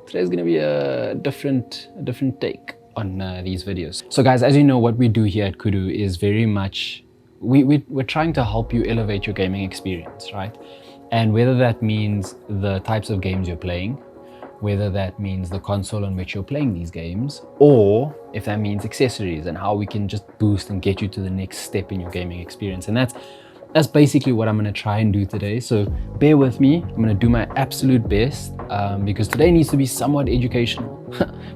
today's gonna be a different take on these videos. So guys, as you know, what we do here at Kudu is very much, we're trying to help you elevate your gaming experience, right? And whether that means the types of games you're playing, whether that means the console on which you're playing these games, or if that means accessories and how we can just boost and get you to the next step in your gaming experience. And that's basically what I'm going to try and do today. So bear with me. I'm going to do my absolute best because today needs to be somewhat educational,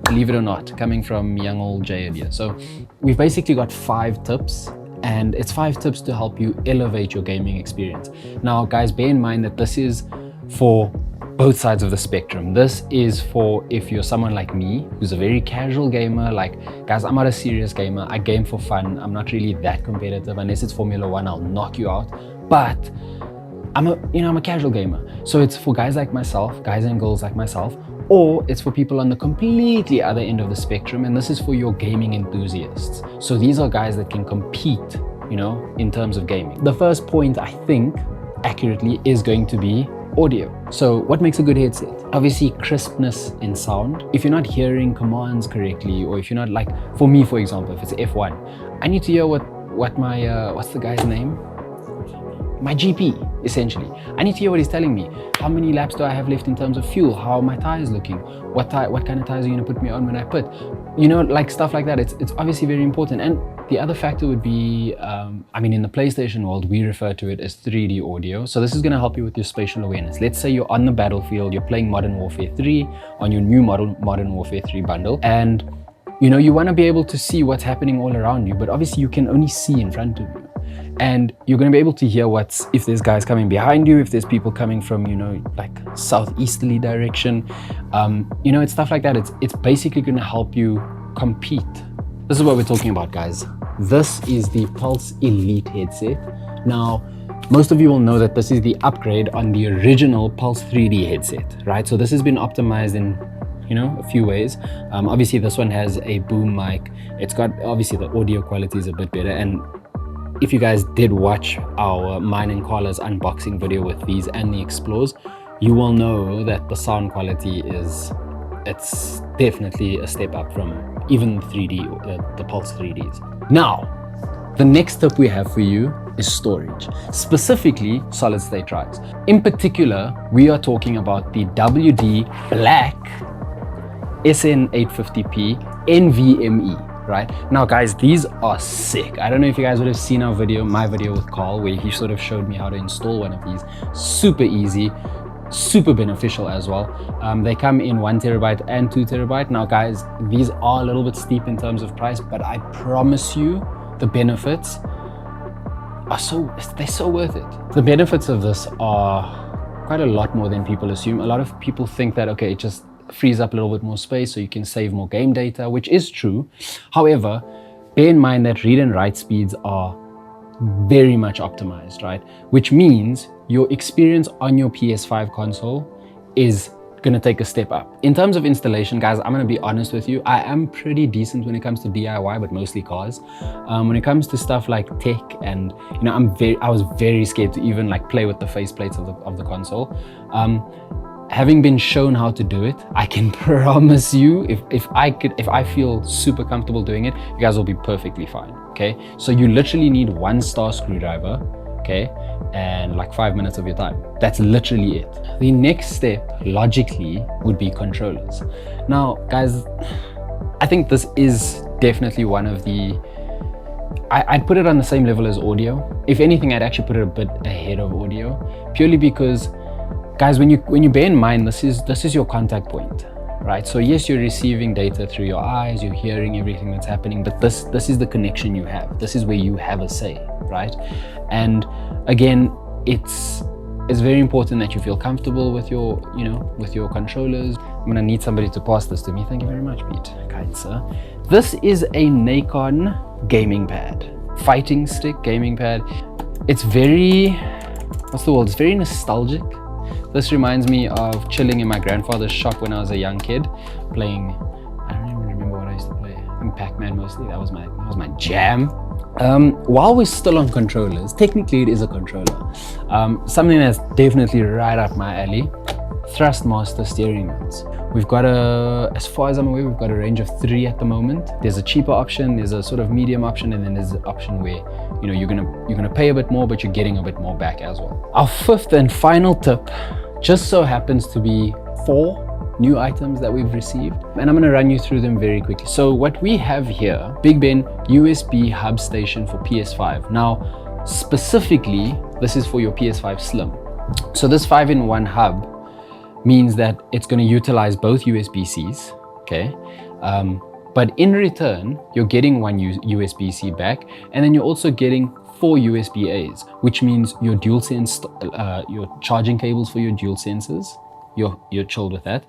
believe it or not, coming from young old Jay here. So we've basically got 5 tips, and it's 5 tips to help you elevate your gaming experience. Now guys, bear in mind that this is for both sides of the spectrum. This is for if you're someone like me who's a very casual gamer. Like, guys, I'm not a serious gamer. I game for fun. I'm not really that competitive. Unless it's Formula 1, I'll knock you out. But I'm a casual gamer. So it's for guys like myself, guys and girls like myself, or it's for people on the completely other end of the spectrum, and this is for your gaming enthusiasts. So these are guys that can compete, in terms of gaming. The first point, I think, accurately, is going to be audio. So what makes a good headset? Obviously crispness in sound. If you're not hearing commands correctly, or if you're not, like for me, for example, if it's F1, I need to hear what my what's the guy's name? My GP, essentially. I need to hear what he's telling me. How many laps do I have left in terms of fuel? How are my tires looking? What kind of tires are you gonna put me on when I put? Like stuff like that. It's obviously very important. And the other factor would be, in the PlayStation world, we refer to it as 3D audio. So this is gonna help you with your spatial awareness. Let's say you're on the battlefield, you're playing Modern Warfare 3 on your new Modern Warfare 3 bundle, and you wanna be able to see what's happening all around you, but obviously you can only see in front of you. And you're going to be able to hear if there's guys coming behind you, if there's people coming from, like southeasterly direction, it's stuff like that. It's basically going to help you compete. This is what we're talking about, guys. This is the Pulse Elite headset. Now, most of you will know that this is the upgrade on the original Pulse 3D headset, right? So this has been optimized in a few ways. Obviously this one has a boom mic. It's got, obviously the audio quality is a bit better, and if you guys did watch our mine and Carla's unboxing video with these and the Explores, you will know that the sound quality it's definitely a step up from even the 3D, the Pulse 3Ds. Now, the next tip we have for you is storage, specifically solid state drives. In particular, we are talking about the WD Black SN850p NVMe. Right now, guys, these are sick. I don't know if you guys would have seen my video with Carl, where he sort of showed me how to install one of these. Super easy, super beneficial as well. They come in 1 terabyte and 2 terabyte. Now guys, these are a little bit steep in terms of price, but I promise you the benefits are they're so worth it. The benefits of this are quite a lot more than people assume. A lot of people think that, okay, it just frees up a little bit more space so you can save more game data, which is true. However, bear in mind that read and write speeds are very much optimized, right? Which means your experience on your PS5 console is gonna take a step up. In terms of installation, guys, I'm gonna be honest with you. I am pretty decent when it comes to DIY, but mostly cars. When it comes to stuff like tech, and I was very scared to even like play with the faceplates of the console. Having been shown how to do it, I can promise you, if I feel super comfortable doing it, you guys will be perfectly fine. Okay, so you literally need 1 star screwdriver, okay, and like 5 minutes of your time. That's literally it. The next step, logically, would be controllers. Now, guys, I think this is definitely one of the, I'd put it on the same level as audio. If anything, I'd actually put it a bit ahead of audio, purely because, guys, when you bear in mind, this is your contact point, right? So yes, you're receiving data through your eyes, you're hearing everything that's happening, but this is the connection you have. This is where you have a say, right? And again, it's very important that you feel comfortable with your, with your controllers. I'm gonna need somebody to pass this to me. Thank you very much, Pete. Kind sir. This is a Nacon gaming pad, fighting stick gaming pad. It's very, it's very nostalgic. This reminds me of chilling in my grandfather's shop when I was a young kid, playing, I don't even remember what I used to play. I think Pac-Man mostly, that was my jam. While we're still on controllers, technically it is a controller. Something that's definitely right up my alley, Thrustmaster steering wheels. We've got as far as I'm aware, we've got a range of 3 at the moment. There's a cheaper option, there's a sort of medium option, and then there's an option where, you know, you're gonna pay a bit more, but you're getting a bit more back as well. Our 5th and final tip just so happens to be 4 new items that we've received, and I'm going to run you through them very quickly. So what we have here, Big Ben USB hub station for PS5. Now specifically this is for your PS5 Slim. So this 5-in-1 hub means that it's going to utilize both USB-Cs, okay, but in return you're getting one USB-C back, and then you're also getting 4 USB-As, which means your DualSense, your charging cables for your DualSenses, you're chilled with that.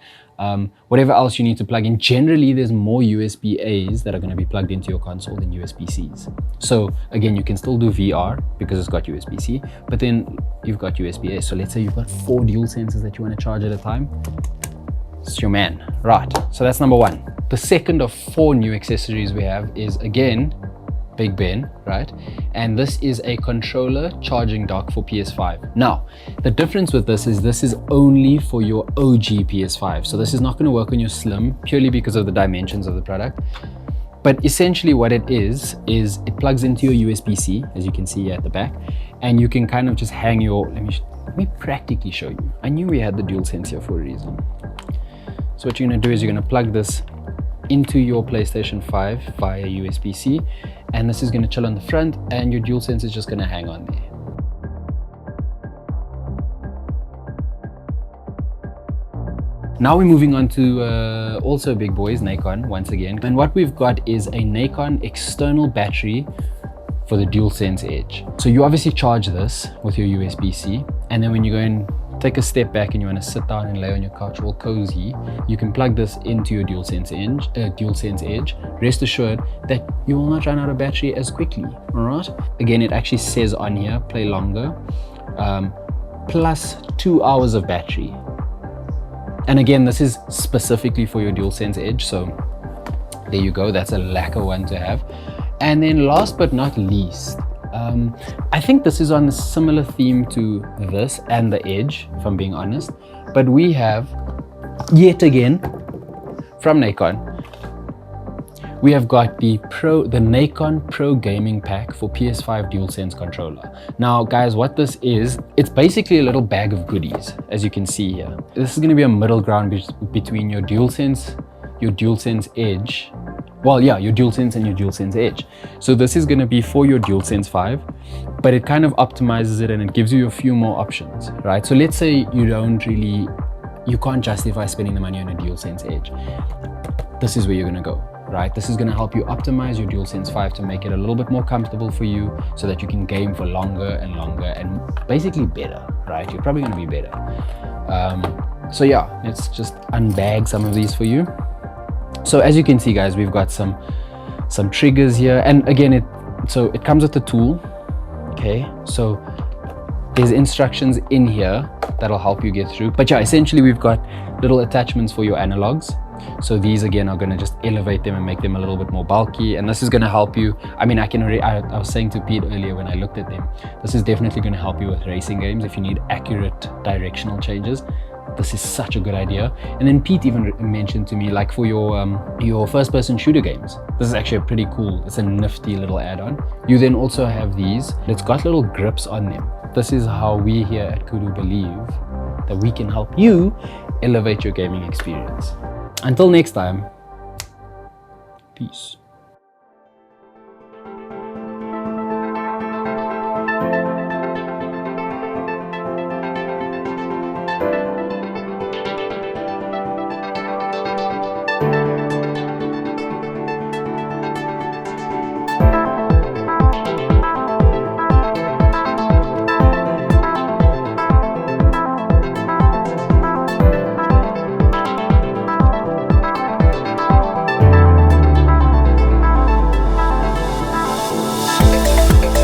Whatever else you need to plug in, generally there's more USB-As that are going to be plugged into your console than USB-Cs. So again, you can still do VR because it's got USB-C, but then you've got USB-A. So let's say you've got 4 DualSenses that you want to charge at a time. It's your man, right? So that's number 1. The second of 4 new accessories we have is, again, Big Ben, right? And this is a controller charging dock for PS5. Now, the difference with this is only for your OG PS5. So this is not going to work on your Slim purely because of the dimensions of the product. But essentially what it is it plugs into your USB-C, as you can see here at the back, and you can kind of just hang your, let me practically show you. I knew we had the DualSense here for a reason. So what you're going to do is you're going to plug this into your PlayStation 5 via USB-C, and this is going to chill on the front, and your DualSense is just going to hang on there. Now we're moving on to also big boys, Nacon, once again. And what we've got is a Nacon external battery for the DualSense Edge. So you obviously charge this with your USB-C, and then when you go and take a step back and you want to sit down and lay on your couch all cozy, you can plug this into your DualSense Edge. Rest assured that you will not run out of battery as quickly, all right? Again, it actually says on here, play longer, plus 2 hours of battery. And again, this is specifically for your DualSense Edge, so there you go, that's a lacquer one to have. And then last but not least, I think this is on a similar theme to this and the Edge, if I'm being honest, but we have, yet again, from Nacon, we have got the Nacon Pro Gaming Pack for PS5 DualSense controller. Now guys, what this is, it's basically a little bag of goodies, as you can see here. This is going to be a middle ground between your DualSense Edge, well, yeah, your DualSense and your DualSense Edge. So this is going to be for your DualSense 5, but it kind of optimizes it and it gives you a few more options, right? So let's say you can't justify spending the money on a DualSense Edge. This is where you're going to go, right? This is going to help you optimize your DualSense 5 to make it a little bit more comfortable for you so that you can game for longer and longer and basically better, right? You're probably going to be better. So yeah, let's just unbag some of these for you. So as you can see guys, we've got some triggers here, and again it comes with the tool, okay? So there's instructions in here that'll help you get through, but yeah, essentially we've got little attachments for your analogs. So these again are going to just elevate them and make them a little bit more bulky, and this is going to help you. I mean, I was saying to Pete earlier when I looked at them, this is definitely going to help you with racing games if you need accurate directional changes. This is such a good idea. And then Pete even mentioned to me, like for your first-person shooter games, this is actually a pretty cool, it's a nifty little add-on. You then also have these, it's got little grips on them. This is how we here at Kudu believe that we can help you elevate your gaming experience. Until next time, peace.